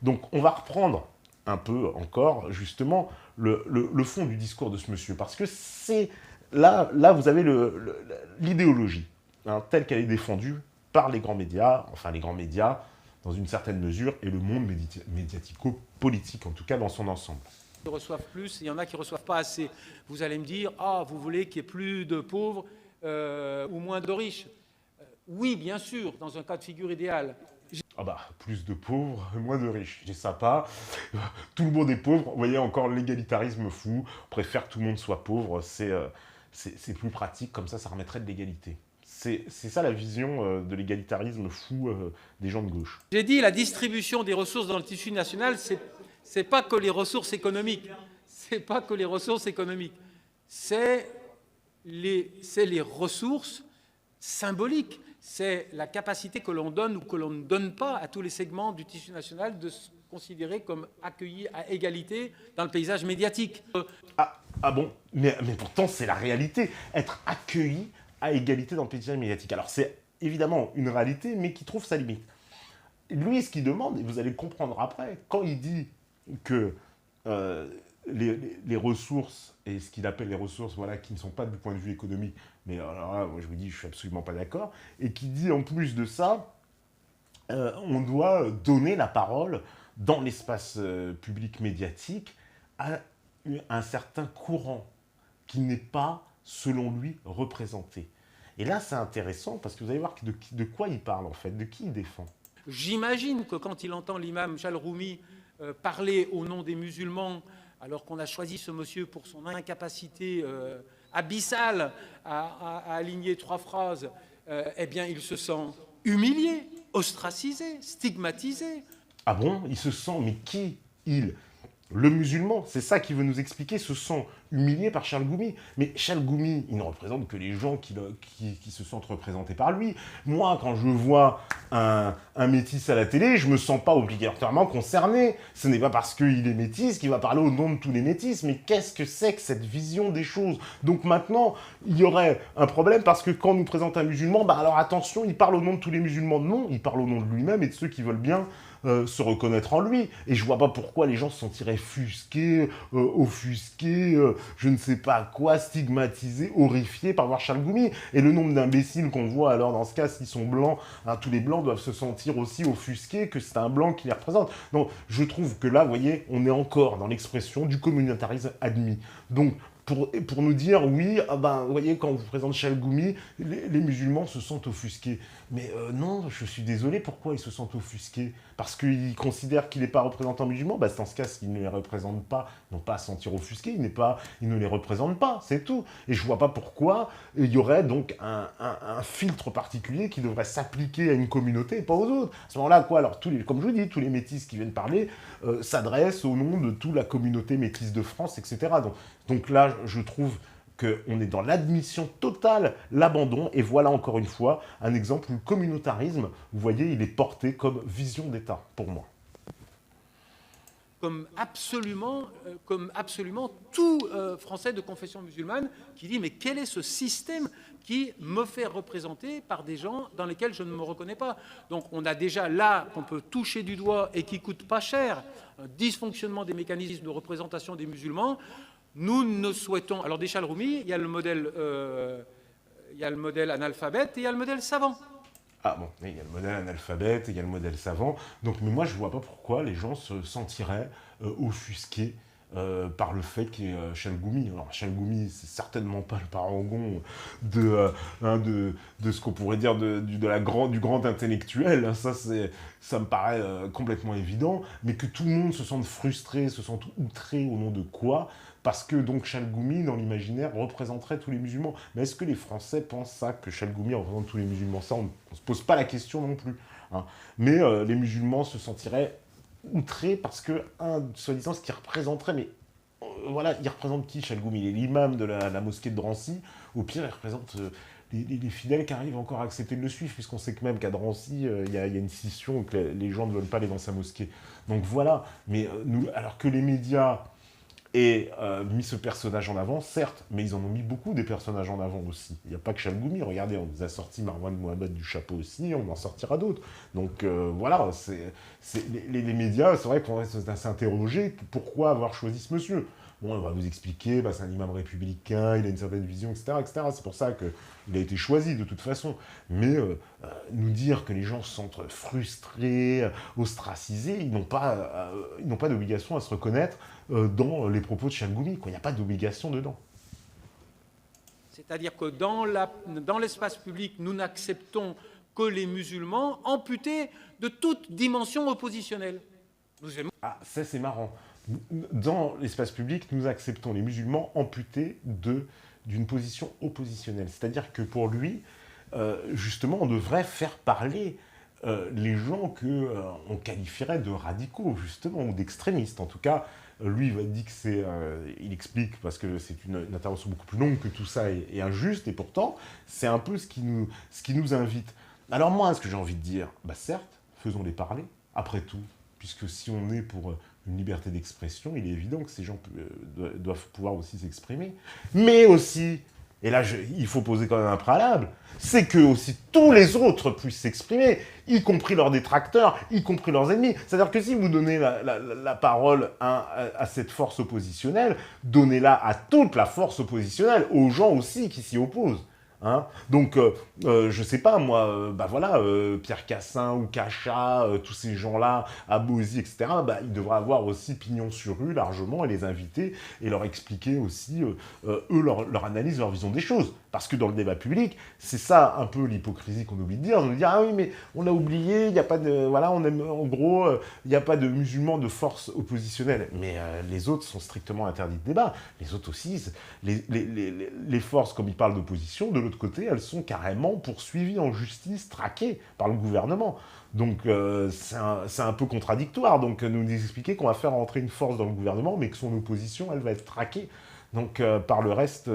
Donc on va reprendre un peu encore justement le fond du discours de ce monsieur parce que c'est là vous avez l'idéologie telle qu'elle est défendue par les grands médias, enfin les grands médias dans une certaine mesure, et le monde médiatico-politique, en tout cas dans son ensemble. Ils reçoivent plus, il y en a qui ne reçoivent pas assez. Vous allez me dire, vous voulez qu'il y ait plus de pauvres ou moins de riches. Oui, bien sûr, dans un cas de figure idéal. Plus de pauvres, moins de riches. Je dis ça pas. Tout le monde est pauvre. Vous voyez encore l'égalitarisme fou. On préfère que tout le monde soit pauvre. C'est plus pratique, comme ça remettrait de l'égalité. C'est ça la vision de l'égalitarisme fou des gens de gauche. J'ai dit la distribution des ressources dans le tissu national, c'est pas que les ressources économiques. C'est pas que les ressources économiques. C'est les ressources symboliques. C'est la capacité que l'on donne ou que l'on ne donne pas à tous les segments du tissu national de se considérer comme accueillis à égalité dans le paysage médiatique. Bon, mais pourtant c'est la réalité. Être accueilli à égalité dans le paysage médiatique. Alors c'est évidemment une réalité, mais qui trouve sa limite. Lui, ce qu'il demande, et vous allez le comprendre après, quand il dit que les ressources, et ce qu'il appelle les ressources, voilà, qui ne sont pas du point de vue économique, mais alors là, moi, je vous dis, je suis absolument pas d'accord, et qui dit en plus de ça, on doit donner la parole dans l'espace public médiatique à un certain courant qui n'est pas, selon lui, représenté. Et là, c'est intéressant parce que vous allez voir de quoi il parle en fait, de qui il défend. J'imagine que quand il entend l'imam Jalroumi parler au nom des musulmans, alors qu'on a choisi ce monsieur pour son incapacité abyssale à aligner 3 phrases, eh bien, il se sent humilié, ostracisé, stigmatisé. Ah bon? Il se sent, mais qui? Il? Le musulman, c'est ça qu'il veut nous expliquer, se sent humilié par Charles Goumi. Mais Charles Goumi, il ne représente que les gens qui se sentent représentés par lui. Moi, quand je vois un métis à la télé, je ne me sens pas obligatoirement concerné. Ce n'est pas parce qu'il est métis qu'il va parler au nom de tous les métis. Mais qu'est-ce que c'est que cette vision des choses? Donc maintenant, il y aurait un problème parce que quand on nous présente un musulman, bah alors attention, il parle au nom de tous les musulmans. Non, il parle au nom de lui-même et de ceux qui veulent bien se reconnaître en lui. Et je vois pas pourquoi les gens se sentiraient fusqués, offusqués, je ne sais pas quoi, stigmatisés, horrifiés par voir Charles Goumi. Et le nombre d'imbéciles qu'on voit alors dans ce cas, s'ils sont blancs, hein, tous les blancs doivent se sentir aussi offusqués que c'est un blanc qui les représente. Donc je trouve que là, vous voyez, on est encore dans l'expression du communautarisme admis. Donc pour nous dire, oui, ah ben, vous voyez, quand on vous présente Charles Goumi, les musulmans se sentent offusqués. Mais non, je suis désolé, pourquoi ils se sentent offusqués? Parce qu'ils considèrent qu'il n'est pas représentant musulman? Bah, dans ce cas, s'il ne les représente pas, ils n'ont pas à se sentir offusqués, il ne les représente pas, c'est tout. Et je ne vois pas pourquoi il y aurait donc un filtre particulier qui devrait s'appliquer à une communauté et pas aux autres. À ce moment-là, quoi? Alors, comme je vous dis, tous les métis qui viennent parler s'adressent au nom de toute la communauté métisse de France, etc. Donc là, je trouve qu'on est dans l'admission totale, l'abandon, et voilà encore une fois un exemple où le communautarisme, vous voyez, il est porté comme vision d'État, pour moi. Comme absolument tout Français de confession musulmane qui dit « mais quel est ce système qui me fait représenter par des gens dans lesquels je ne me reconnais pas ?» Donc on a déjà là qu'on peut toucher du doigt et qui coûte pas cher, un dysfonctionnement des mécanismes de représentation des musulmans. Nous ne souhaitons... Alors, des Jalroumi, il y a le modèle analphabète et il y a le modèle savant. Ah bon, il y a le modèle analphabète, il y a le modèle savant. Donc, mais moi, je ne vois pas pourquoi les gens se sentiraient offusqués par le fait qu'il y ait Charles Goumi. Alors, Charles Goumi, c'est certainement pas le parangon de ce qu'on pourrait dire du grand intellectuel. Hein. Ça me paraît complètement évident. Mais que tout le monde se sente frustré, se sente outré au nom de quoi? Parce que donc Charles Goumi, dans l'imaginaire, représenterait tous les musulmans. Mais est-ce que les Français pensent ça, que Charles Goumi représente tous les musulmans? Ça, on ne se pose pas la question non plus. Hein. Mais les musulmans se sentiraient outrés parce que, soi-disant, ce qu'il représenterait, mais voilà, il représente qui, Charles Goumi? Il est l'imam de la mosquée de Drancy. Au pire, il représente les fidèles qui arrivent encore à accepter de le suivre, puisqu'on sait que même qu'à Drancy, il y a une scission, que les gens ne veulent pas aller dans sa mosquée. Donc voilà, mais alors que les médias et mis ce personnage en avant, certes, mais ils en ont mis beaucoup des personnages en avant aussi. Il n'y a pas que Charles Goumi, regardez, on nous a sorti Marwan Mohamed du chapeau aussi, on en sortira d'autres. Donc voilà, les médias, c'est vrai qu'on va s'interroger, pourquoi avoir choisi ce monsieur? Bon, on va vous expliquer, bah, c'est un imam républicain, il a une certaine vision, etc. etc. C'est pour ça qu'il a été choisi de toute façon. Mais nous dire que les gens se sentent frustrés, ostracisés, ils n'ont pas d'obligation à se reconnaître dans les propos de Charles Goumi. Il n'y a pas d'obligation dedans. C'est-à-dire que dans l'espace public, nous n'acceptons que les musulmans amputés de toute dimension oppositionnelle. Ah, ça c'est marrant. Dans l'espace public, nous acceptons les musulmans amputés d'une position oppositionnelle. C'est-à-dire que pour lui, justement, on devrait faire parler les gens qu'on qualifierait de radicaux, justement, ou d'extrémistes. En tout cas, lui, il va dire que il explique, parce que c'est une intervention beaucoup plus longue, que tout ça est injuste, et pourtant, c'est un peu ce qui nous invite. Alors moi, ce que j'ai envie de dire, bah certes, faisons-les parler, après tout, puisque si on est pour une liberté d'expression, il est évident que ces gens doivent pouvoir aussi s'exprimer. Mais aussi, et là, il faut poser quand même un préalable, c'est que aussi tous les autres puissent s'exprimer, y compris leurs détracteurs, y compris leurs ennemis. C'est-à-dire que si vous donnez la parole à cette force oppositionnelle, donnez-la à toute la force oppositionnelle, aux gens aussi qui s'y opposent. Hein. Donc, je sais pas, moi, Pierre Cassin ou Cacha, tous ces gens-là, Abosi, etc., ils devraient avoir aussi pignon sur rue largement et les inviter et leur expliquer aussi, eux, leur analyse, leur vision des choses. Parce que dans le débat public, c'est ça un peu l'hypocrisie qu'on oublie de dire. On nous dit, ah oui, mais on a oublié, il n'y a pas de... Voilà, en gros, il n'y a pas de musulmans de force oppositionnelle. Mais les autres sont strictement interdits de débat. Les autres aussi, les forces, comme ils parlent d'opposition, de l'autre côté, elles sont carrément poursuivies en justice, traquées par le gouvernement. Donc c'est un peu contradictoire. Donc nous expliquer qu'on va faire entrer une force dans le gouvernement, mais que son opposition, elle va être traquée. Donc par le reste...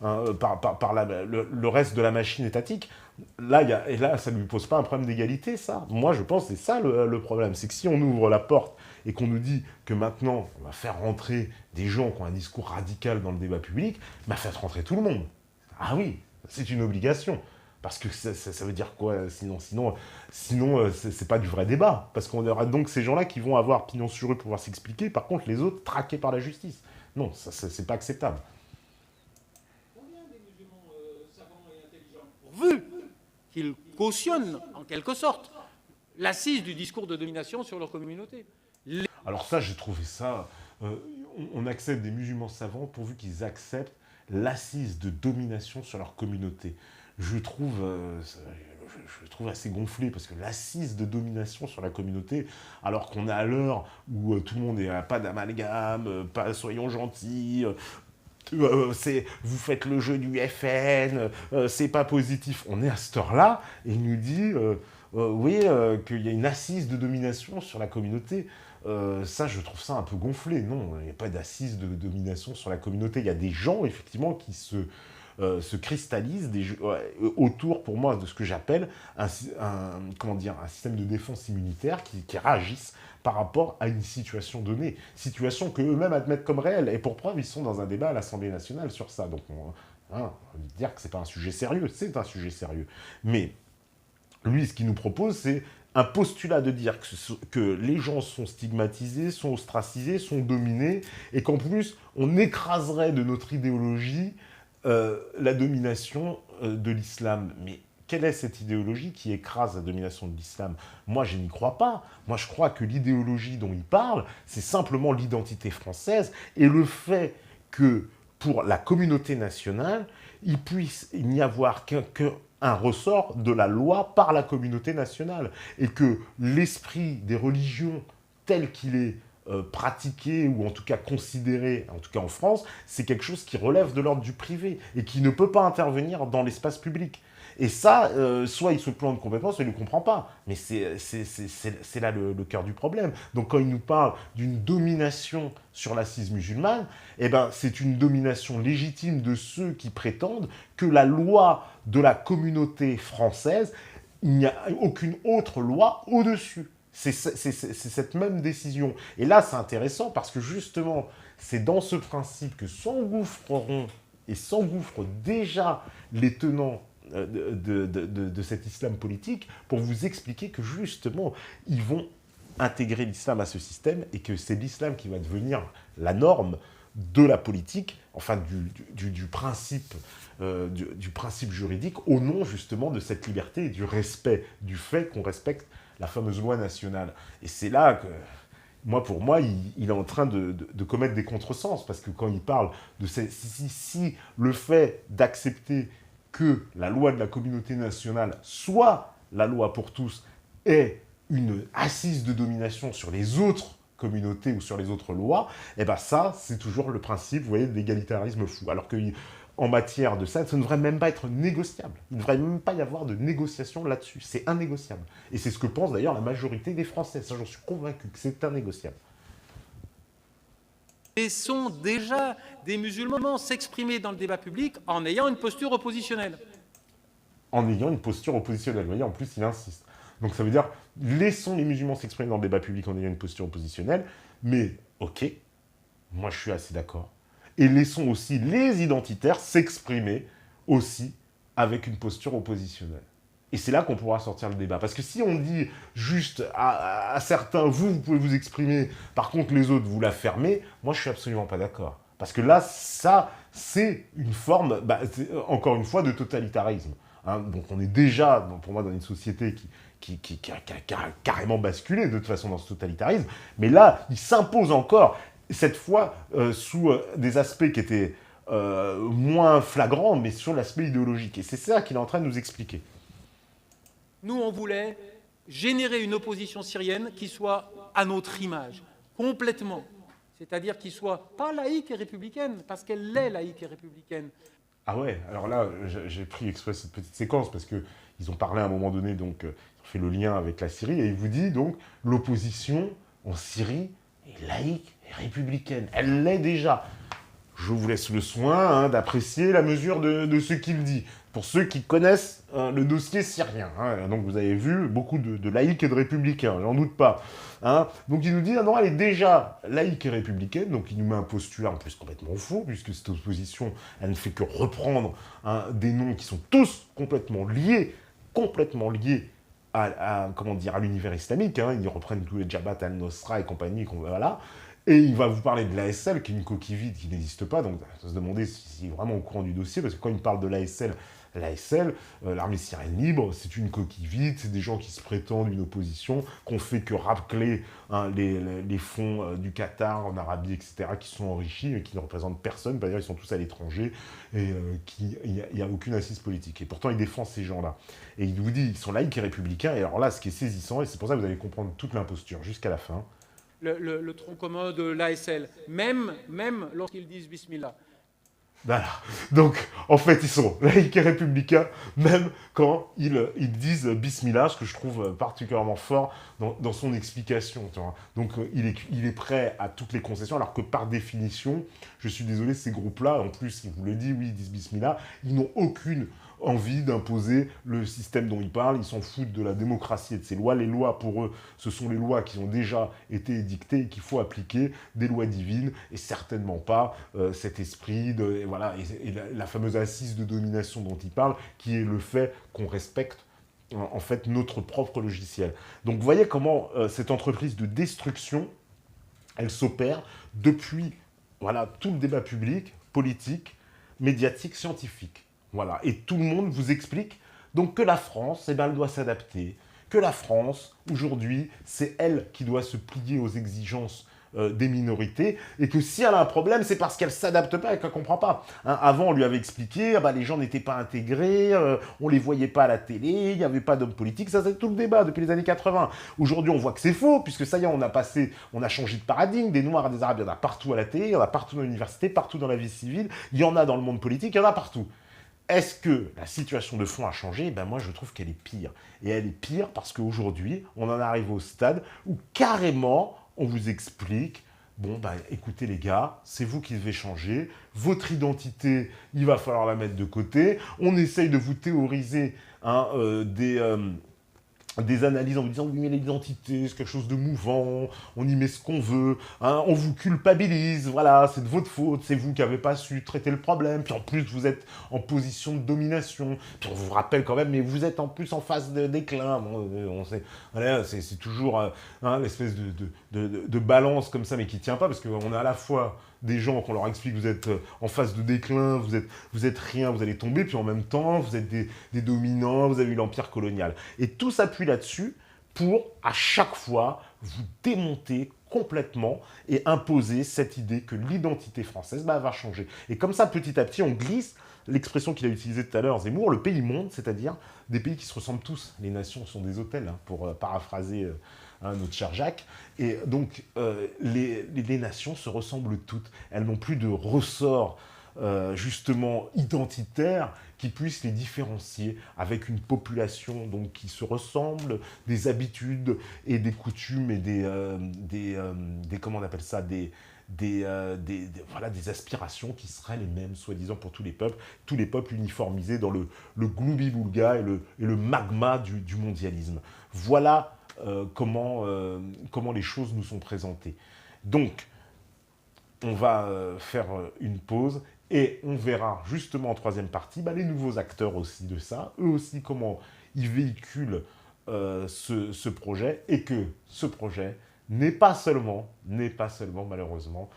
le reste de la machine étatique, là, ça ne lui pose pas un problème d'égalité, ça. Moi, je pense que c'est ça le problème. C'est que si on ouvre la porte et qu'on nous dit que maintenant, on va faire rentrer des gens qui ont un discours radical dans le débat public, faites rentrer tout le monde. Ah oui, c'est une obligation. Parce que ça veut dire quoi? Sinon c'est pas du vrai débat. Parce qu'on aura donc ces gens-là qui vont avoir pignon sur eux pour pouvoir s'expliquer. Par contre, les autres, traqués par la justice. Non, ça c'est pas acceptable. Pourvu qu'ils cautionnent, en quelque sorte, l'assise du discours de domination sur leur communauté. Alors ça, j'ai trouvé ça... on accepte des musulmans savants pourvu qu'ils acceptent l'assise de domination sur leur communauté. Je trouve assez gonflé, parce que l'assise de domination sur la communauté, alors qu'on est à l'heure où tout le monde est pas d'amalgame, pas soyons gentils... vous faites le jeu du FN, c'est pas positif. On est à cette heure-là, et il nous dit, qu'il y a une assise de domination sur la communauté. Ça, je trouve ça un peu gonflé. Non, il n'y a pas d'assise de domination sur la communauté. Il y a des gens, effectivement, qui se cristallisent autour, pour moi, de ce que j'appelle un système de défense immunitaire qui réagissent par rapport à une situation donnée, situation qu'eux-mêmes admettent comme réelle. Et pour preuve, ils sont dans un débat à l'Assemblée nationale sur ça. Donc, on va dire que c'est pas un sujet sérieux, c'est un sujet sérieux. Mais lui, ce qu'il nous propose, c'est un postulat de dire que les gens sont stigmatisés, sont ostracisés, sont dominés, et qu'en plus, on écraserait de notre idéologie la domination de l'islam. Mais quelle est cette idéologie qui écrase la domination de l'islam? Moi, je n'y crois pas. Moi, je crois que l'idéologie dont il parle, c'est simplement l'identité française et le fait que, pour la communauté nationale, il puisse n'y avoir qu'un ressort de la loi par la communauté nationale. Et que l'esprit des religions tel qu'il est pratiqué, ou en tout cas considéré, en tout cas en France, c'est quelque chose qui relève de l'ordre du privé et qui ne peut pas intervenir dans l'espace public. Et ça, soit il se plante complètement, soit il ne comprend pas. Mais c'est là le cœur du problème. Donc quand il nous parle d'une domination sur l'assise musulmane, c'est une domination légitime de ceux qui prétendent que la loi de la communauté française, il n'y a aucune autre loi au-dessus. C'est cette même décision. Et là, c'est intéressant parce que justement, c'est dans ce principe que s'engouffreront et s'engouffrent déjà les tenants de cet islam politique pour vous expliquer que justement, ils vont intégrer l'islam à ce système et que c'est l'islam qui va devenir la norme de la politique, enfin du principe juridique, au nom justement de cette liberté et du respect, du fait qu'on respecte la fameuse loi nationale. Et c'est là que, pour moi, il est en train de commettre des contresens, parce que quand il parle de si le fait d'accepter que la loi de la communauté nationale soit la loi pour tous est une assise de domination sur les autres communautés ou sur les autres lois, ça, c'est toujours le principe, vous voyez, de l'égalitarisme fou. Alors qu'en matière de ça ne devrait même pas être négociable. Il ne devrait même pas y avoir de négociation là-dessus. C'est innégociable. Et c'est ce que pense d'ailleurs la majorité des Français. Ça, j'en suis convaincu que c'est innégociable. Laissons déjà des musulmans s'exprimer dans le débat public en ayant une posture oppositionnelle. En ayant une posture oppositionnelle. Vous voyez, en plus, il insiste. Donc ça veut dire, laissons les musulmans s'exprimer dans le débat public en ayant une posture oppositionnelle, mais moi je suis assez d'accord. Et laissons aussi les identitaires s'exprimer aussi avec une posture oppositionnelle. Et c'est là qu'on pourra sortir le débat. Parce que si on dit juste à certains, vous pouvez vous exprimer, par contre les autres, vous la fermez, moi je suis absolument pas d'accord. Parce que là, ça, c'est une forme, encore une fois, de totalitarisme. Hein. Donc on est déjà, pour moi, dans une société qui a carrément basculé de toute façon dans ce totalitarisme. Mais là, il s'impose encore, cette fois, sous des aspects qui étaient moins flagrants, mais sur l'aspect idéologique. Et c'est ça qu'il est en train de nous expliquer. Nous, on voulait générer une opposition syrienne qui soit à notre image, complètement. C'est-à-dire qui soit pas laïque et républicaine, parce qu'elle l'est laïque et républicaine. Ah ouais, alors là, j'ai pris exprès cette petite séquence, parce qu'ils ont parlé à un moment donné, donc, ils ont fait le lien avec la Syrie, et il vous dit, donc, l'opposition en Syrie est laïque et républicaine. Elle l'est déjà. Je vous laisse le soin d'apprécier la mesure de ce qu'il dit. Pour ceux qui connaissent le dossier syrien. Donc vous avez vu beaucoup de laïcs et de républicains, j'en doute pas. Donc il nous dit, non, elle est déjà laïque et républicaine, donc il nous met un postulat en plus complètement faux, puisque cette opposition, elle ne fait que reprendre des noms qui sont tous complètement liés à l'univers islamique. Ils reprennent tous les Jabhat al-Nusra et compagnie, voilà. Et il va vous parler de l'ASL, qui est une coquille vide qui n'existe pas. Donc, on va se demander s'il est vraiment au courant du dossier, parce que quand il parle de l'ASL, l'armée syrienne libre, c'est une coquille vide, c'est des gens qui se prétendent une opposition, qu'on fait que racler les fonds du Qatar, en Arabie, etc., qui sont enrichis, mais qui ne représentent personne. D'ailleurs, ils sont tous à l'étranger, et il n'y a aucune assise politique. Et pourtant, il défend ces gens-là. Et il vous dit, ils sont laïcs et républicains. Et alors là, ce qui est saisissant, et c'est pour ça que vous allez comprendre toute l'imposture jusqu'à la fin, le tronc commun de l'ASL, même lorsqu'ils disent Bismillah. Voilà. Donc, en fait, ils sont laïcs et républicains, même quand ils disent Bismillah, ce que je trouve particulièrement fort dans son explication. Tu vois. Donc, il est prêt à toutes les concessions, alors que par définition, je suis désolé, ces groupes-là, en plus, il vous le dit, oui, ils disent Bismillah, ils n'ont aucune envie d'imposer le système dont ils parlent, ils s'en foutent de la démocratie et de ses lois. Les lois, pour eux, ce sont les lois qui ont déjà été édictées et qu'il faut appliquer, des lois divines, et certainement pas cet esprit et la fameuse assise de domination dont ils parlent, qui est le fait qu'on respecte en fait notre propre logiciel. Donc vous voyez comment cette entreprise de destruction, elle s'opère depuis tout le débat public, politique, médiatique, scientifique. Voilà. Et tout le monde vous explique donc que la France, elle doit s'adapter, que la France, aujourd'hui, c'est elle qui doit se plier aux exigences des minorités, et que si elle a un problème, c'est parce qu'elle ne s'adapte pas et qu'elle ne comprend pas. Avant, on lui avait expliqué, les gens n'étaient pas intégrés, on ne les voyait pas à la télé, il n'y avait pas d'hommes politiques, ça c'est tout le débat depuis les années 80. Aujourd'hui, on voit que c'est faux, puisque ça y est, on a changé de paradigme, des Noirs et des Arabes, il y en a partout à la télé, il y en a partout dans l'université, partout dans la vie civile, il y en a dans le monde politique, il y en a partout. Est-ce que la situation de fond a changé ? Moi, je trouve qu'elle est pire. Et elle est pire parce qu'aujourd'hui, on en arrive au stade où carrément, on vous explique, écoutez les gars, c'est vous qui devez changer, votre identité, il va falloir la mettre de côté, on essaye de vous théoriser des analyses en vous disant oui mais l'identité c'est quelque chose de mouvant, on y met ce qu'on veut, on vous culpabilise, voilà, c'est de votre faute, c'est vous qui n'avez pas su traiter le problème, puis en plus vous êtes en position de domination, puis on vous rappelle quand même, mais vous êtes en plus en phase de déclin, on sait, voilà, c'est toujours l'espèce de balance comme ça, mais qui ne tient pas, parce qu'on a à la fois des gens qu'on leur explique vous êtes en phase de déclin, vous êtes rien, vous allez tomber, puis en même temps, vous êtes des dominants, vous avez eu l'empire colonial. Et tout s'appuie là-dessus pour, à chaque fois, vous démonter complètement et imposer cette idée que l'identité française va changer. Et comme ça, petit à petit, on glisse l'expression qu'il a utilisée tout à l'heure, Zemmour, le pays monde, c'est-à-dire des pays qui se ressemblent tous. Les nations sont des hôtels, pour paraphraser notre cher Jacques. Et donc, les nations se ressemblent toutes. Elles n'ont plus de ressort, justement, identitaire qui puisse les différencier avec une population donc, qui se ressemble, des habitudes et des coutumes et des comment on appelle ça, des aspirations qui seraient les mêmes, soi-disant, pour tous les peuples uniformisés dans le gloubi-boulga et le magma du mondialisme. Voilà comment les choses nous sont présentées. Donc, on va faire une pause Et on verra justement en troisième partie les nouveaux acteurs aussi de ça, eux aussi comment ils véhiculent ce projet, et que ce projet n'est pas seulement malheureusement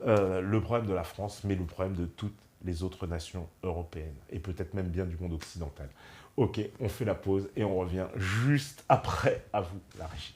le problème de la France, mais le problème de toutes les autres nations européennes, et peut-être même bien du monde occidental. Ok, on fait la pause et on revient juste après. À vous, la régie.